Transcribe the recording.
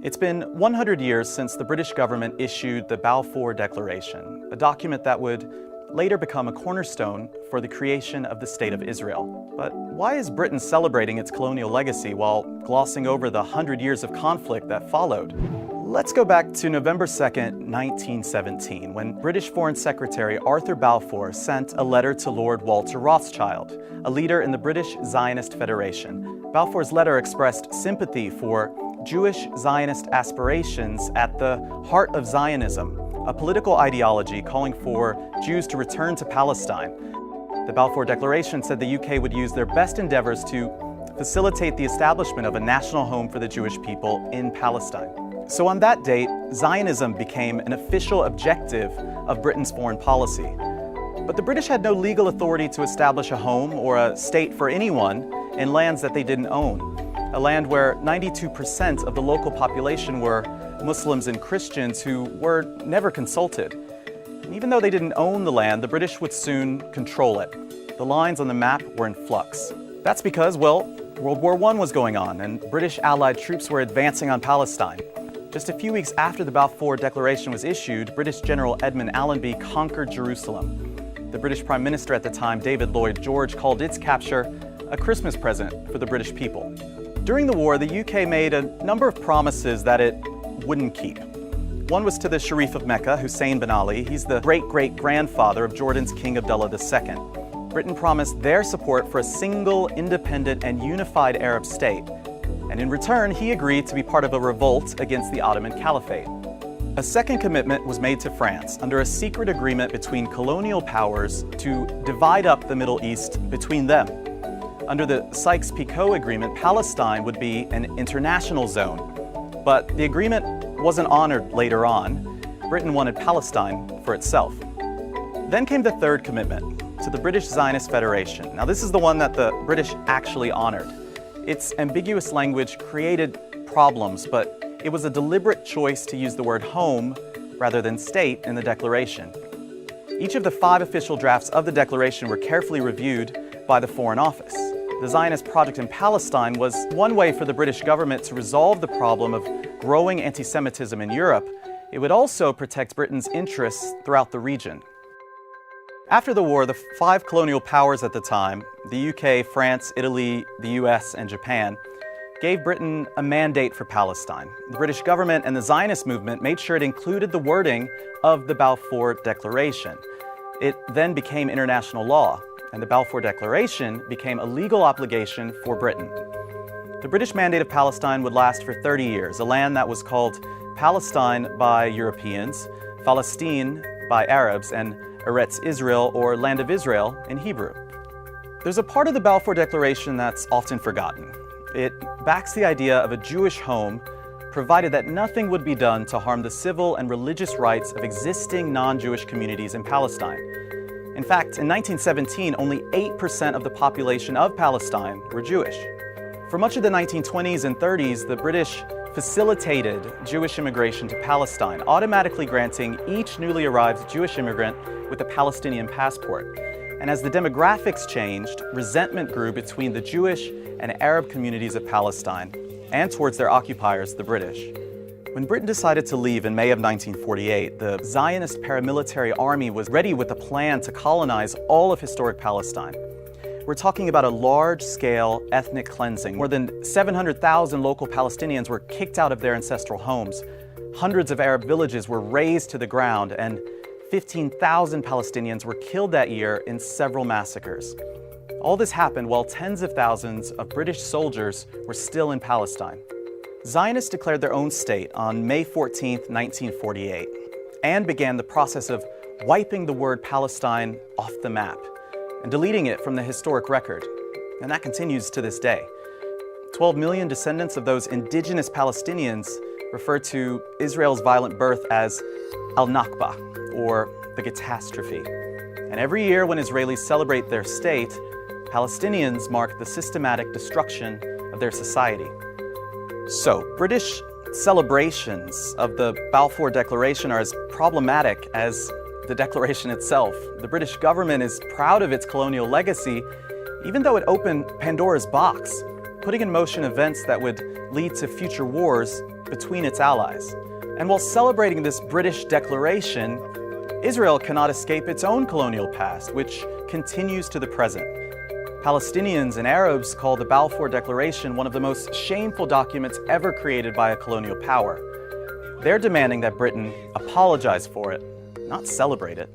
It's been 100 years since the British government issued the Balfour Declaration, a document that would later become a cornerstone for the creation of the State of Israel. But why is Britain celebrating its colonial legacy while glossing over the 100 years of conflict that followed? Let's go back to November 2nd, 1917, when British Foreign Secretary Arthur Balfour sent a letter to Lord Walter Rothschild, a leader in the British Zionist Federation. Balfour's letter expressed sympathy for Jewish Zionist aspirations at the heart of Zionism, a political ideology calling for Jews to return to Palestine. The Balfour Declaration said the UK would use their best endeavors to facilitate the establishment of a national home for the Jewish people in Palestine. So on that date, Zionism became an official objective of Britain's foreign policy. But the British had no legal authority to establish a home or a state for anyone in lands that they didn't own, a land where 92% of the local population were Muslims and Christians who were never consulted. And even though they didn't own the land, the British would soon control it. The lines on the map were in flux. That's because, well, World War I was going on and British Allied troops were advancing on Palestine. Just a few weeks after the Balfour Declaration was issued, British General Edmund Allenby conquered Jerusalem. The British Prime Minister at the time, David Lloyd George, called its capture a Christmas present for the British people. During the war, the UK made a number of promises that it wouldn't keep. One was to the Sharif of Mecca, Hussein bin Ali. He's the great-great-grandfather of Jordan's King Abdullah II. Britain promised their support for a single, independent, and unified Arab state. And in return, he agreed to be part of a revolt against the Ottoman Caliphate. A second commitment was made to France under a secret agreement between colonial powers to divide up the Middle East between them. Under the Sykes-Picot Agreement, Palestine would be an international zone. But the agreement wasn't honored later on. Britain wanted Palestine for itself. Then came the third commitment, to the British Zionist Federation. Now this is the one that the British actually honored. Its ambiguous language created problems, but it was a deliberate choice to use the word home rather than state in the declaration. Each of the 5 official drafts of the declaration were carefully reviewed by the Foreign Office. The Zionist project in Palestine was one way for the British government to resolve the problem of growing anti-Semitism in Europe. It would also protect Britain's interests throughout the region. After the war, the 5 colonial powers at the time, the UK, France, Italy, the US, and Japan, gave Britain a mandate for Palestine. The British government and the Zionist movement made sure it included the wording of the Balfour Declaration. It then became international law, and the Balfour Declaration became a legal obligation for Britain. The British Mandate of Palestine would last for 30 years, a land that was called Palestine by Europeans, Palestine by Arabs, and Eretz Israel, or Land of Israel, in Hebrew. There's a part of the Balfour Declaration that's often forgotten. It backs the idea of a Jewish home, provided that nothing would be done to harm the civil and religious rights of existing non-Jewish communities in Palestine. In fact, in 1917, only 8% of the population of Palestine were Jewish. For much of the 1920s and 30s, the British facilitated Jewish immigration to Palestine, automatically granting each newly arrived Jewish immigrant with a Palestinian passport. And as the demographics changed, resentment grew between the Jewish and Arab communities of Palestine and towards their occupiers, the British. When Britain decided to leave in May of 1948, the Zionist paramilitary army was ready with a plan to colonize all of historic Palestine. We're talking about a large-scale ethnic cleansing. More than 700,000 local Palestinians were kicked out of their ancestral homes. Hundreds of Arab villages were razed to the ground, and 15,000 Palestinians were killed that year in several massacres. All this happened while tens of thousands of British soldiers were still in Palestine. Zionists declared their own state on May 14, 1948, and began the process of wiping the word Palestine off the map and deleting it from the historic record. And that continues to this day. 12 million descendants of those indigenous Palestinians refer to Israel's violent birth as al-Nakba, or the catastrophe. And every year when Israelis celebrate their state, Palestinians mark the systematic destruction of their society. So, British celebrations of the Balfour Declaration are as problematic as the declaration itself. The British government is proud of its colonial legacy, even though it opened Pandora's box, putting in motion events that would lead to future wars between its allies. And while celebrating this British declaration, Israel cannot escape its own colonial past, which continues to the present. Palestinians and Arabs call the Balfour Declaration one of the most shameful documents ever created by a colonial power. They're demanding that Britain apologize for it, not celebrate it.